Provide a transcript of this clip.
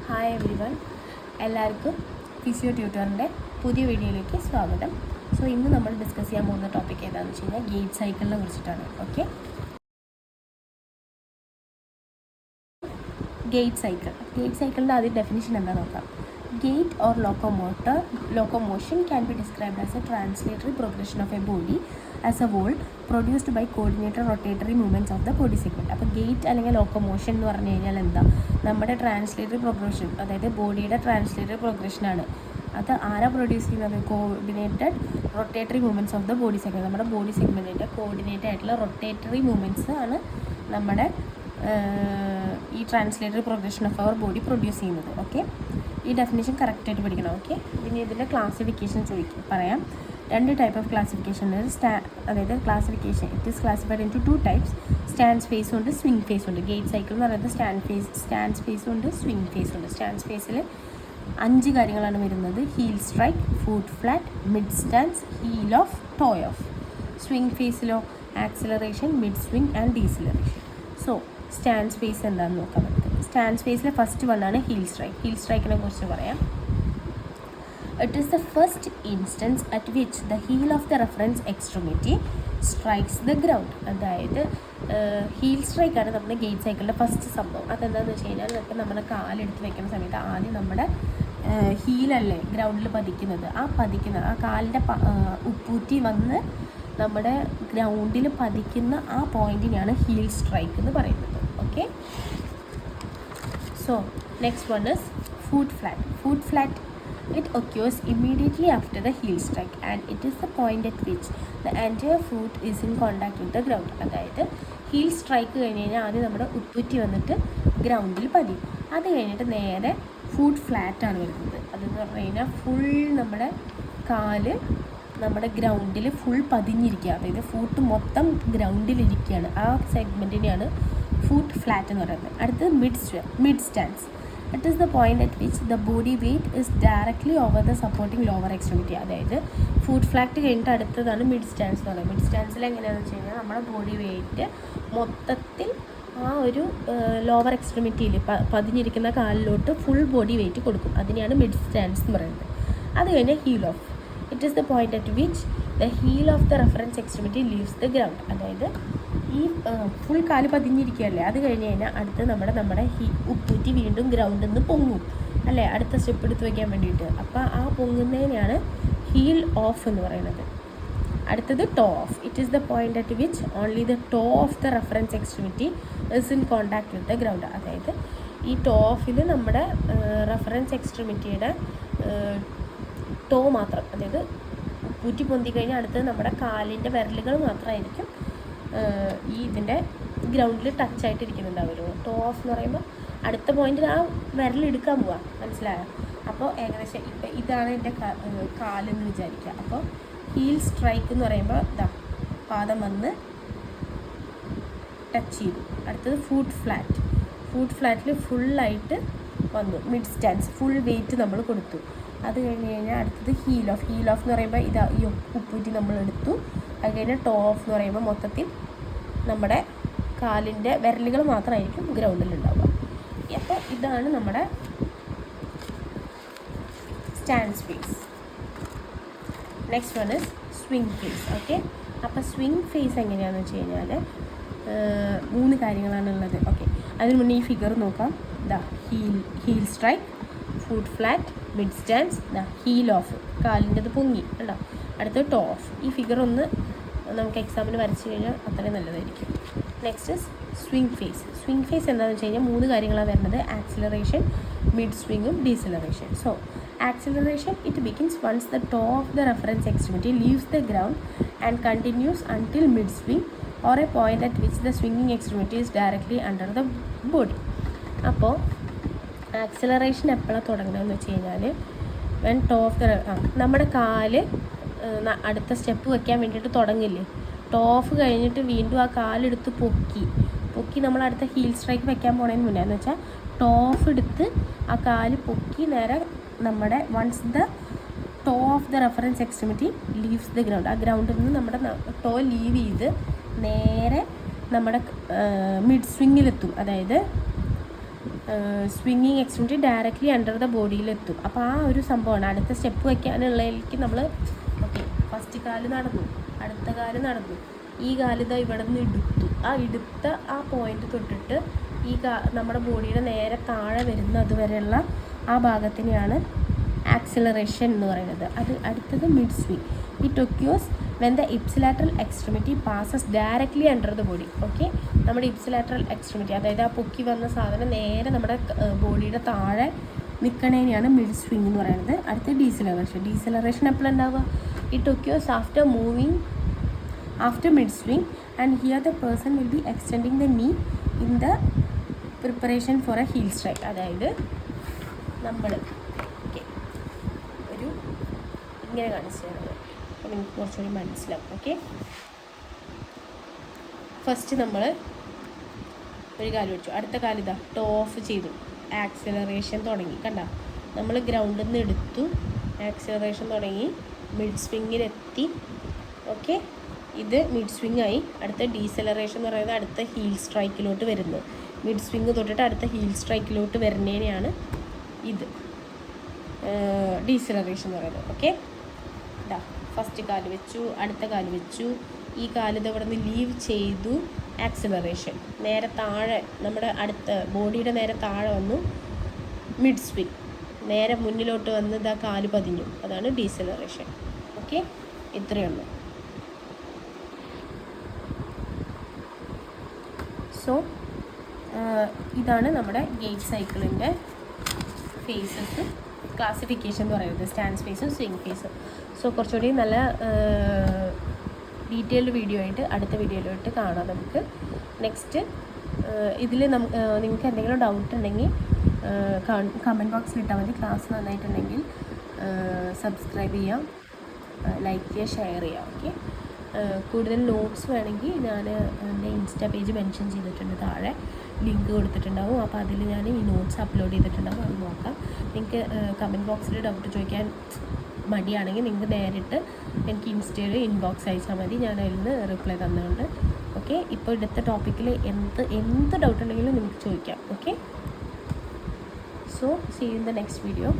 Hi every one, എല്ലാവർക്കും physio ട്യൂട്ടറിൻ്റെ പുതിയ വീഡിയോയിലേക്ക് സ്വാഗതം. സോ ഇന്ന് നമ്മൾ ഡിസ്കസ് ചെയ്യാൻ പോകുന്ന ടോപ്പിക് ഏതാണെന്ന് വെച്ച് കഴിഞ്ഞാൽ ഗേറ്റ് സൈക്കിളിനെ കുറിച്ചിട്ടാണ്. ഓക്കെ, ഗേറ്റ് സൈക്കിളിൻ്റെ ആദ്യം ഡെഫിനിഷൻ എന്താ നോക്കാം. Gait or locomotion can be described as a translatory progression of a body as a whole produced by coordinated rotatory movements of the body segment. അപ്പോൾ ഗേറ്റ് അല്ലെങ്കിൽ ലോക്കോമോഷൻ എന്ന് പറഞ്ഞു കഴിഞ്ഞാൽ എന്താ, നമ്മുടെ ട്രാൻസ്ലേറ്ററി പ്രോഗ്രഷൻ, അതായത് ബോഡിയുടെ ട്രാൻസ്ലേറ്ററി പ്രോഗ്രഷനാണ്. അത് ആരാ പ്രൊഡ്യൂസ് ചെയ്യുന്നത്? Coordinated rotatory movements of the body segment. നമ്മുടെ ബോഡി സെഗ്മെൻറ്റിൻ്റെ കോർഡിനേറ്റ് ആയിട്ടുള്ള റൊട്ടേറ്ററി മൂവ്മെൻറ്റ്സ് ആണ് നമ്മുടെ ഈ translatory progression of our body produce ചെയ്യുന്നത്. ഓക്കെ, ഈ ഡെഫിനേഷൻ കറക്റ്റായിട്ട് പഠിക്കണം. ഓക്കെ, പിന്നെ ഇതിൻ്റെ ക്ലാസിഫിക്കേഷൻ പറയാം. രണ്ട് ടൈപ്പ് ഓഫ് ക്ലാസിഫിക്കേഷൻ ഉണ്ട്. അതായത് classification it is classified into 2 types. Stand ഫേസും ഉണ്ട്, സ്വിംഗ് ഫേസും ഉണ്ട്. ഗേറ്റ് സൈക്കിൾ എന്ന് പറയുന്നത് സ്റ്റാൻഡ് ഫേസും ഉണ്ട്, സ്വിംഗ് ഫേസും ഉണ്ട്. സ്റ്റാൻഡ് ഫേസിൽ 5 കാര്യങ്ങളാണ് വരുന്നത്: heel strike, foot flat, mid stance, heel off, toe off. Swing ഫേസിലോ acceleration, mid swing and deceleration. So stance phase എന്താണെന്ന് നോക്കാം നമുക്ക്. സ്റ്റാൻഡ് സ്പേസിലെ ഫസ്റ്റ് വണ്ണാണ് ഹീൽ സ്ട്രൈക്ക്. ഹീൽ സ്ട്രൈക്കിനെ കുറിച്ച് പറയാം. It is the first instance at which the heel of the reference extremity strikes the ground. അതായത് ഹീൽ സ്ട്രൈക്കാണ് നമ്മുടെ ഗേറ്റ് സൈക്കിളിൻ്റെ ഫസ്റ്റ് സംഭവം. അതെന്താണെന്ന് വെച്ച് കഴിഞ്ഞാൽ നമ്മുടെ കാലെടുത്ത് വെക്കുന്ന സമയത്ത് ആദ്യം നമ്മുടെ ഹീലല്ലേ ഗ്രൗണ്ടിൽ പതിക്കുന്നത്. ആ കാലിൻ്റെ ഉപ്പൂറ്റി വന്ന് നമ്മുടെ ഗ്രൗണ്ടിൽ പതിക്കുന്ന ആ പോയിൻറ്റിനെയാണ് ഹീൽ സ്ട്രൈക്ക് എന്ന് പറയുന്നത്. Okay, so next one is foot flat. Foot flat, it occurs immediately after the heel strike and it is the point at which the entire foot is in contact with the ground. അതായത് heal strike കഴിഞ്ഞ് കഴിഞ്ഞാൽ ആദ്യം നമ്മുടെ ഉപ്പുറ്റി വന്നിട്ട് ഗ്രൗണ്ടിൽ പതിയും. അത് കഴിഞ്ഞിട്ട് നേരെ ഫുട്ട് ഫ്ലാറ്റാണ് വരുന്നത്. അതെന്ന് പറഞ്ഞു കഴിഞ്ഞാൽ ഫുൾ നമ്മുടെ കാല് നമ്മുടെ ഗ്രൗണ്ടിൽ ഫുൾ പതിഞ്ഞിരിക്കുക, അതായത് ഫുട്ട് മൊത്തം ഗ്രൗണ്ടിലിരിക്കുകയാണ്. ആ സെഗ്മെൻറ്റിനെയാണ് ഫുട്ട് ഫ്ലാറ്റ് എന്ന് പറയുന്നത്. അടുത്തത് mid stance. It is the point at which the body weight is directly over the supporting lower extremity. അതായത് ഫുട്ട് ഫ്ലാറ്റ് കഴിഞ്ഞിട്ട് അടുത്തതാണ് മിഡ് സ്റ്റാൻസ് എന്ന് പറയുന്നത്. മിഡ് സ്റ്റാൻസിൽ എങ്ങനെയാണെന്ന് വെച്ച് കഴിഞ്ഞാൽ നമ്മുടെ ബോഡി വെയിറ്റ് മൊത്തത്തിൽ ആ ഒരു ലോവർ എക്സ്ട്രിമിറ്റിയിൽ പതിഞ്ഞിരിക്കുന്ന കാലിലോട്ട് ഫുൾ ബോഡി വെയിറ്റ് കൊടുക്കും. അതിനെയാണ് മിഡ് സ്റ്റാൻസ് എന്ന് പറയുന്നത്. അത് കഴിഞ്ഞാൽ heel off. It is the point at which the heel of the reference extremity leaves the ground. അതായത് ഈ ഫുൾ കാല് പതിഞ്ഞിരിക്കുകയല്ലേ, അത് കഴിഞ്ഞ് കഴിഞ്ഞാൽ അടുത്ത് നമ്മുടെ ഉപ്പൂറ്റി വീണ്ടും ഗ്രൗണ്ടിൽ നിന്ന് പൊങ്ങും അല്ലേ, അടുത്ത സ്റ്റെപ്പ് എടുത്ത് വയ്ക്കാൻ വേണ്ടിയിട്ട്. അപ്പോൾ ആ പൊങ്ങുന്നതിനാണ് ഹീൽ ഓഫ് എന്ന് പറയുന്നത്. അടുത്തത് toe off. It is the point at which only the toe of the reference extremity is in contact with the ground. അതായത് ഈ ടോ ഓഫിൽ നമ്മുടെ റെഫറൻസ് എക്സ്ട്രിമിറ്റിയുടെ ടോ മാത്രം, അതായത് ഉപ്പൂറ്റി പൊന്തി കഴിഞ്ഞാൽ അടുത്തത് നമ്മുടെ കാലിൻ്റെ വിരലുകൾ മാത്രമായിരിക്കും ഈ ഇതിൻ്റെ ഗ്രൗണ്ടിൽ ടച്ച് ആയിട്ടിരിക്കുന്നുണ്ടാവുമല്ലോ. ടോ ഓഫ് എന്ന് പറയുമ്പോൾ അടുത്ത പോയിന്റിൽ ആ വിരലെടുക്കാൻ പോവാം, മനസ്സിലായോ? അപ്പോൾ ഏകദേശം ഇതാണ് എൻ്റെ കാലെന്ന് വിചാരിക്കുക. അപ്പോൾ ഹീൽ സ്ട്രൈക്ക് എന്ന് പറയുമ്പോൾ പാദം വന്ന് ടച്ച് ചെയ്തു. അടുത്തത് ഫുട്ട് ഫ്ലാറ്റ്. ഫുട്ട് ഫ്ലാറ്റിൽ ഫുള്ളായിട്ട് വന്നു. മിഡ് സ്റ്റാൻസ്, ഫുൾ വെയിറ്റ് നമ്മൾ കൊടുത്തു. അത് കഴിഞ്ഞ് കഴിഞ്ഞാൽ അടുത്തത് ഹീൽ ഓഫ്. ഹീൽ ഓഫ് എന്ന് പറയുമ്പോൾ ഈ ഉപ്പൂറ്റി നമ്മൾ എടുത്തു. അത് കഴിഞ്ഞാൽ ടോ ഓഫ് എന്ന് പറയുമ്പോൾ മൊത്തത്തിൽ നമ്മുടെ കാലിൻ്റെ വിരലുകൾ മാത്രമായിരിക്കും ഗ്രൗണ്ടിലുണ്ടാവുക. അപ്പോൾ ഇതാണ് നമ്മുടെ stand phase. Next one is swing phase. Okay, അപ്പോൾ സ്വിംഗ് ഫേസ് എങ്ങനെയാണെന്ന് വെച്ച് കഴിഞ്ഞാൽ 3 കാര്യങ്ങളാണുള്ളത്. ഓക്കെ, അതിന് മുന്നേ ഈ ഫിഗർ നോക്കാം. Heel strike, foot flat, mid stance, heel off, കാലിൻ്റെത് പൊങ്ങി ഉണ്ടോ. അടുത്ത ടോ ഓഫ്. ഈ ഫിഗർ ഒന്ന് നമുക്ക് എക്സാമിന് വരച്ച് കഴിഞ്ഞാൽ അത്രയും നല്ലതായിരിക്കും. Next is swing phase. Swing phase എന്താണെന്ന് വെച്ച് കഴിഞ്ഞാൽ 3 കാര്യങ്ങളാണ് വരുന്നത്: ആക്സിലറേഷൻ, മിഡ് സ്വിങ്ങും deceleration. So acceleration, it begins once the toe of the reference extremity leaves the ground and continues until mid swing or a point at which the സ്വിങ്ങിങ് extremity is directly under the body. അപ്പോൾ acceleration എപ്പോഴാണ് തുടങ്ങുന്നതെന്ന് വെച്ച് കഴിഞ്ഞാൽ when to of the നമ്മുടെ കാല് അടുത്ത step വയ്ക്കാൻ വേണ്ടിയിട്ട് തുടങ്ങില്ലേ, ടോ ഓഫ് കഴിഞ്ഞിട്ട് വീണ്ടും ആ കാലെടുത്ത് പൊക്കി നമ്മൾ അടുത്ത ഹീൽ സ്ട്രൈക്ക് വെക്കാൻ പോണതിന് മുന്നേ എന്ന് വെച്ചാൽ ടോ ഓഫ് എടുത്ത് ആ കാല് പൊക്കി നേരെ നമ്മുടെ once the toe of the reference extremity leaves the ground, ആ ഗ്രൗണ്ടിൽ നിന്ന് നമ്മുടെ ടോ ലീവ് ചെയ്ത് നേരെ നമ്മുടെ മിഡ് സ്വിങ്ങിലെത്തും. അതായത് സ്വിങ്ങിങ് എക്സ്ട്രിമിറ്റി ഡയറക്റ്റ്ലി അണ്ടർ ദ ബോഡിയിലെത്തും. അപ്പോൾ ആ ഒരു സംഭവമാണ് അടുത്ത സ്റ്റെപ്പ് വയ്ക്കാനുള്ളതിലേക്ക് നമ്മൾ ഓക്കെ ഫസ്റ്റ് കാല് നടന്നു, അടുത്ത കാല് നടന്നു, ഈ കാലിത ഇവിടെ നിന്ന് എടുത്തു. ആ എടുത്ത ആ പോയിന്റ് തൊട്ടിട്ട് ഈ നമ്മുടെ ബോഡിയുടെ നേരെ താഴെ വരുന്ന അതുവരെയുള്ള ആ ഭാഗത്തിനെയാണ് ആക്സിലറേഷൻ എന്ന് പറയുന്നത്. അത് അടുത്തത് mid swing. It occurs when the ipsilateral extremity passes directly under the body. Okay, നമ്മുടെ ഇപ്സിലാറ്ററൽ എക്സ്ട്രിമിറ്റി അതായത് ആ പൊക്കി വന്ന സാധനം നേരെ നമ്മുടെ ബോഡിയുടെ താഴെ നിൽക്കണേനെയാണ് മിഡ് സ്വിങ് എന്ന് പറയുന്നത്. അടുത്ത ഡീസലറേഷൻ. ഡീസലറേഷൻ എപ്പോഴുണ്ടാവുക? It occurs after moving after mid swing and here the person will be extending the knee in the preparation for a heel strike. അതായത് നമ്മൾ ഓക്കെ ഒരു ഇങ്ങനെ കാണിച്ചു തരുന്നത് അപ്പോൾ നിങ്ങൾക്ക് കുറച്ചുകൂടി മനസ്സിലാവും. ഓക്കെ, ഫസ്റ്റ് നമ്മൾ ഒരു കാല് വെച്ചു, അടുത്ത കാലിതാ ടോ ഓഫ് ചെയ്തു, ആക്സിലറേഷൻ തുടങ്ങി. കണ്ട, നമ്മൾ ഗ്രൗണ്ടിൽ നിന്ന് എടുത്തു, ആക്സിലറേഷൻ തുടങ്ങി, മിഡ് സ്വിങ്ങിലെത്തി. ഓക്കെ, ഇത് മിഡ് സ്വിങ് ആയി. അടുത്ത ഡീസലറേഷൻ എന്ന് പറയുന്നത് അടുത്ത ഹീൽ സ്ട്രൈക്കിലോട്ട് വരുന്നത്. മിഡ് സ്വിങ് തൊട്ടിട്ട് അടുത്ത ഹീൽ സ്ട്രൈക്കിലോട്ട് വരുന്നതിനെയാണ് ഇത് ഡീസലറേഷൻ എന്ന് പറയുന്നത്. ഓക്കെ, ഇതാ ഫസ്റ്റ് കാല് വെച്ചു, അടുത്ത കാല് വെച്ചു, ഈ കാല് ഇവിടെ നിന്ന് ലീവ് ചെയ്തു, ആക്സിലറേഷൻ നേരെ താഴെ നമ്മുടെ അടുത്ത ബോഡിയുടെ നേരെ താഴെ വന്നു, മിഡ് സ്വിങ് നേരെ മുന്നിലോട്ട് വന്ന് ഇതാ കാല് പതിഞ്ഞു, അതാണ് ഡീസലറേഷൻ. ഓക്കെ, ഇത്രയുള്ളൂ. സോ ഇതാണ് നമ്മുടെ ഗേറ്റ് സൈക്കിളിൻ്റെ ഫേസസ് ക്ലാസിഫിക്കേഷൻ എന്ന് പറയുന്നത്, സ്റ്റാൻസ് ഫേസും സ്വിങ് ഫേസും. സോ കുറച്ചുകൂടി നല്ല ഡീറ്റെയിൽഡ് വീഡിയോ ആയിട്ട് അടുത്ത വീഡിയോയിലോട്ട് കാണാം നമുക്ക്. നെക്സ്റ്റ് ഇതിൽ നിങ്ങൾക്ക് എന്തെങ്കിലും ഡൗട്ട് ഉണ്ടെങ്കിൽ കമൻറ്റ് ബോക്സിൽ ഇട്ടാൽ മതി. ക്ലാസ് നന്നായിട്ടുണ്ടെങ്കിൽ സബ്സ്ക്രൈബ് ചെയ്യാം, ലൈക്ക് ചെയ്യുക, ഷെയർ ചെയ്യാം. ഓക്കെ, കൂടുതൽ നോട്ട്സ് വേണമെങ്കിൽ ഞാൻ എൻ്റെ ഇൻസ്റ്റാ പേജ് മെൻഷൻ ചെയ്തിട്ടുണ്ട്, താഴെ ലിങ്ക് കൊടുത്തിട്ടുണ്ടാവും. അപ്പോൾ അതിൽ ഞാൻ ഈ നോട്ട്സ് അപ്ലോഡ് ചെയ്തിട്ടുണ്ടാവും, അത് നോക്കാം. നിങ്ങൾക്ക് കമൻറ്റ് ബോക്സിൽ ഡൗട്ട് ചോദിക്കാൻ മടിയാണെങ്കിൽ നിങ്ങൾക്ക് നേരിട്ട് എനിക്ക് ഇൻസ്റ്റയിൽ ഇൻബോക്സ് അയച്ചാൽ മതി, ഞാൻ അതിൽ നിന്ന് റിപ്ലൈ തന്നുകൊണ്ട്. ഓക്കെ, ഇപ്പോൾ എടുത്ത ടോപ്പിക്കിൽ എന്ത് ഡൗട്ട് ഉണ്ടെങ്കിലും നിങ്ങൾക്ക് ചോദിക്കാം. Okay, so see in the next video.